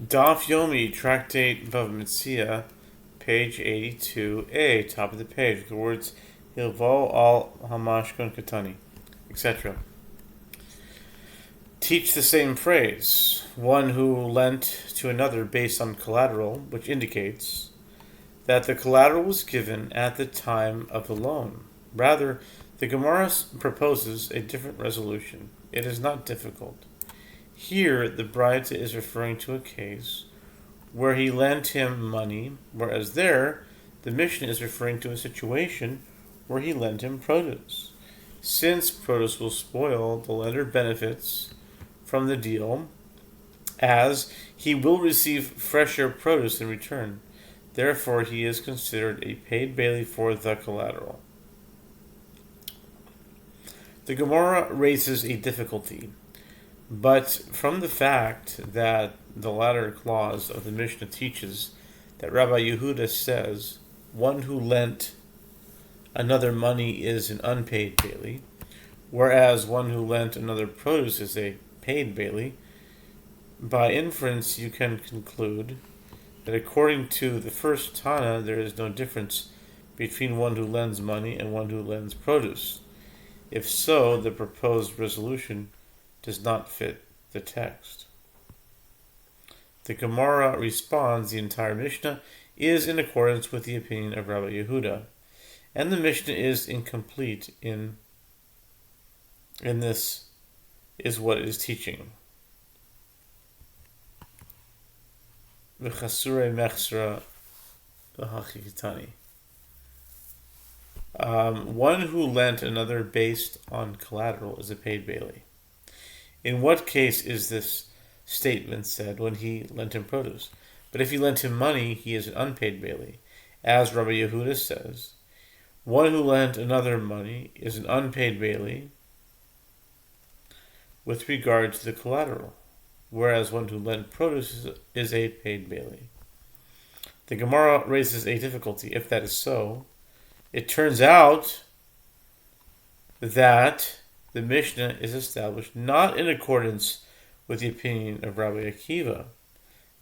Daf Yomi, Tractate Bava Metzia, page 82a, top of the page, the words Hilvo al Hamashkon Katani, etc. Teach the same phrase, one who lent to another based on collateral, which indicates that the collateral was given at the time of the loan. Rather, the Gemara proposes a different resolution. It is not difficult. Here, the Braita is referring to a case where he lent him money, whereas there, the Mishnah is referring to a situation where he lent him produce. Since produce will spoil, the lender benefits from the deal, as he will receive fresher produce in return. Therefore, he is considered a paid bailee for the collateral. The Gemara raises a difficulty, but from the fact that the latter clause of the Mishnah teaches that Rabbi Yehuda says one who lent another money is an unpaid bailee, whereas one who lent another produce is a paid bailee, by inference you can conclude that according to the first Tana there is no difference between one who lends money and one who lends produce. If so, the proposed resolution does not fit the text. The Gemara responds the entire Mishnah is in accordance with the opinion of Rabbi Yehuda, and the Mishnah is incomplete in this is what it is teaching. V'chasure mechsra v'hachikitani. One who lent another based on collateral is a paid bailee. In what case is this statement said when he lent him produce? But if he lent him money, he is an unpaid bailee. As Rabbi Yehuda says, one who lent another money is an unpaid bailee with regard to the collateral, whereas one who lent produce is a paid bailee. The Gemara raises a difficulty. If that is so, it turns out that the Mishnah is established not in accordance with the opinion of Rabbi Akiva.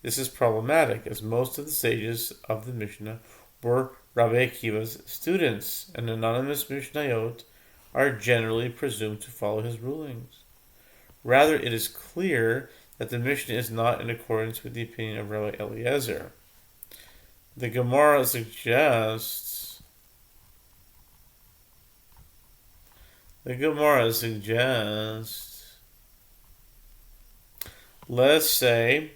This is problematic, as most of the sages of the Mishnah were Rabbi Akiva's students, and anonymous Mishnayot are generally presumed to follow his rulings. Rather, it is clear that the Mishnah is not in accordance with the opinion of Rabbi Eliezer. The Gemara suggests let's say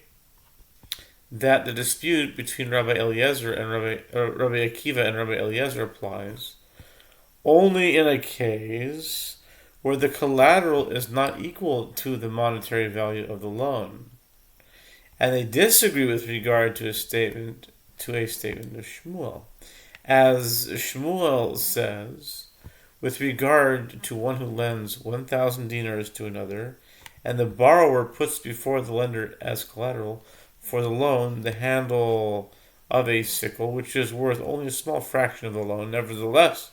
that the dispute between Rabbi Eliezer and Rabbi Akiva and Rabbi Eliezer applies only in a case where the collateral is not equal to the monetary value of the loan, and they disagree with regard to a statement of Shmuel. As Shmuel says, with regard to one who lends 1,000 dinars to another, and the borrower puts before the lender as collateral for the loan the handle of a sickle, which is worth only a small fraction of the loan. Nevertheless,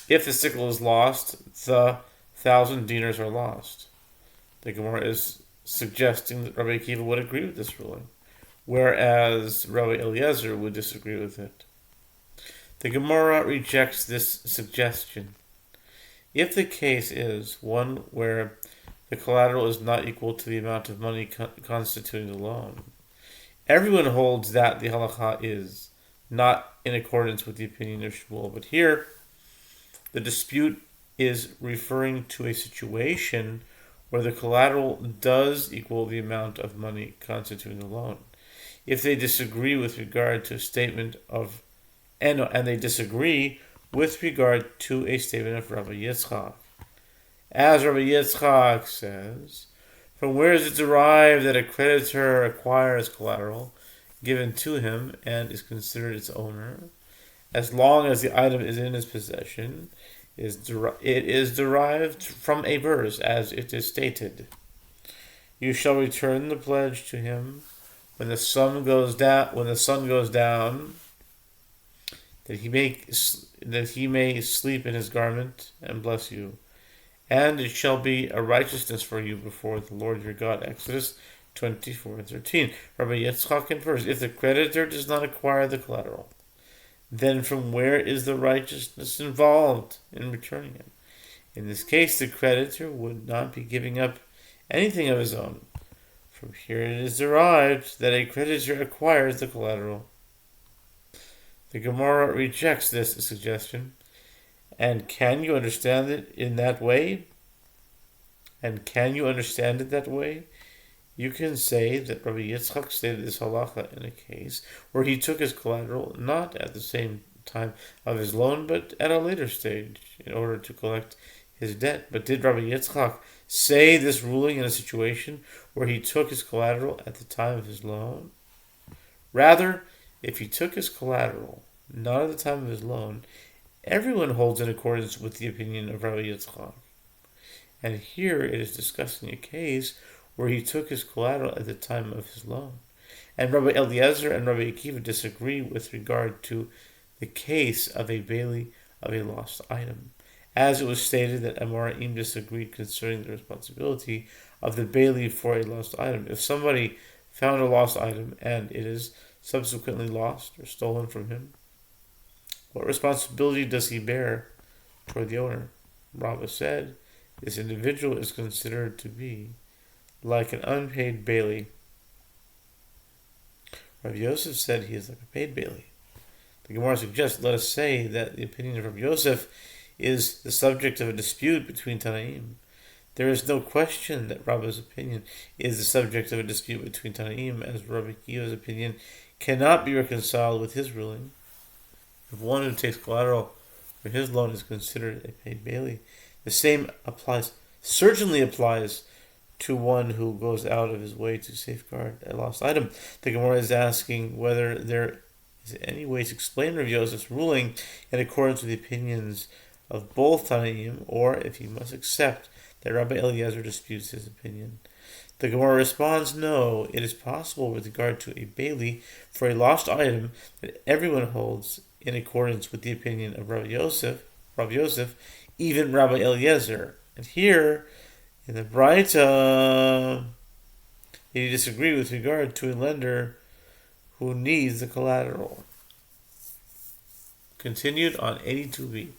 if the sickle is lost, the 1,000 dinars are lost. The Gemara is suggesting that Rabbi Akiva would agree with this ruling, whereas Rabbi Eliezer would disagree with it. The Gemara rejects this suggestion. If the case is one where the collateral is not equal to the amount of money constituting the loan, everyone holds that the halakha is not in accordance with the opinion of Shmuel. But here, the dispute is referring to a situation where the collateral does equal the amount of money constituting the loan. If they disagree with regard to a statement of and they disagree with regard to a statement of Rabbi Yitzchak. As Rabbi Yitzchak says, from where is it derived that a creditor acquires collateral given to him and is considered its owner, as long as the item is in his possession? It is derived from a verse, as it is stated, "You shall return the pledge to him when the sun goes down. That he may sleep in his garment and bless you. And it shall be a righteousness for you before the Lord your God." Exodus 24:13. Rabbi Yitzchak confers, if the creditor does not acquire the collateral, then from where is the righteousness involved in returning it? In this case, the creditor would not be giving up anything of his own. From here it is derived that a creditor acquires the collateral. The Gemara rejects this suggestion. And can you understand it in that way? You can say that Rabbi Yitzchak stated this halacha in a case where he took his collateral not at the same time of his loan, but at a later stage in order to collect his debt. But did Rabbi Yitzchak say this ruling in a situation where he took his collateral at the time of his loan? Rather, if he took his collateral not at the time of his loan, everyone holds in accordance with the opinion of Rabbi Yitzchak. And here it is discussing a case where he took his collateral at the time of his loan. And Rabbi Eliezer and Rabbi Akiva disagree with regard to the case of a bailee of a lost item. As it was stated that Amoraim disagreed concerning the responsibility of the bailee for a lost item. If somebody found a lost item and it is subsequently lost or stolen from him, what responsibility does he bear toward the owner? Bava said, this individual is considered to be like an unpaid bailee. Rav Yosef said he is like a paid bailee. The Gemara suggests, let us say that the opinion of Rav Yosef is the subject of a dispute between Tanaim. There is no question that Rabba's opinion is the subject of a dispute between Tanaim, as Rabbi Akiva's opinion cannot be reconciled with his ruling. If one who takes collateral for his loan is considered a paid bailee, the same certainly applies to one who goes out of his way to safeguard a lost item. The Gemara is asking whether there is any way to explain Rav Yosef's ruling in accordance with the opinions of both Tanaim, or if he must accept that Rabbi Eliezer disputes his opinion. The Gemara responds, no, it is possible with regard to a bailee for a lost item that everyone holds in accordance with the opinion of Rabbi Yosef, even Rabbi Eliezer. And here, in the Braita, he disagreed with regard to a lender who needs the collateral. Continued on 82b.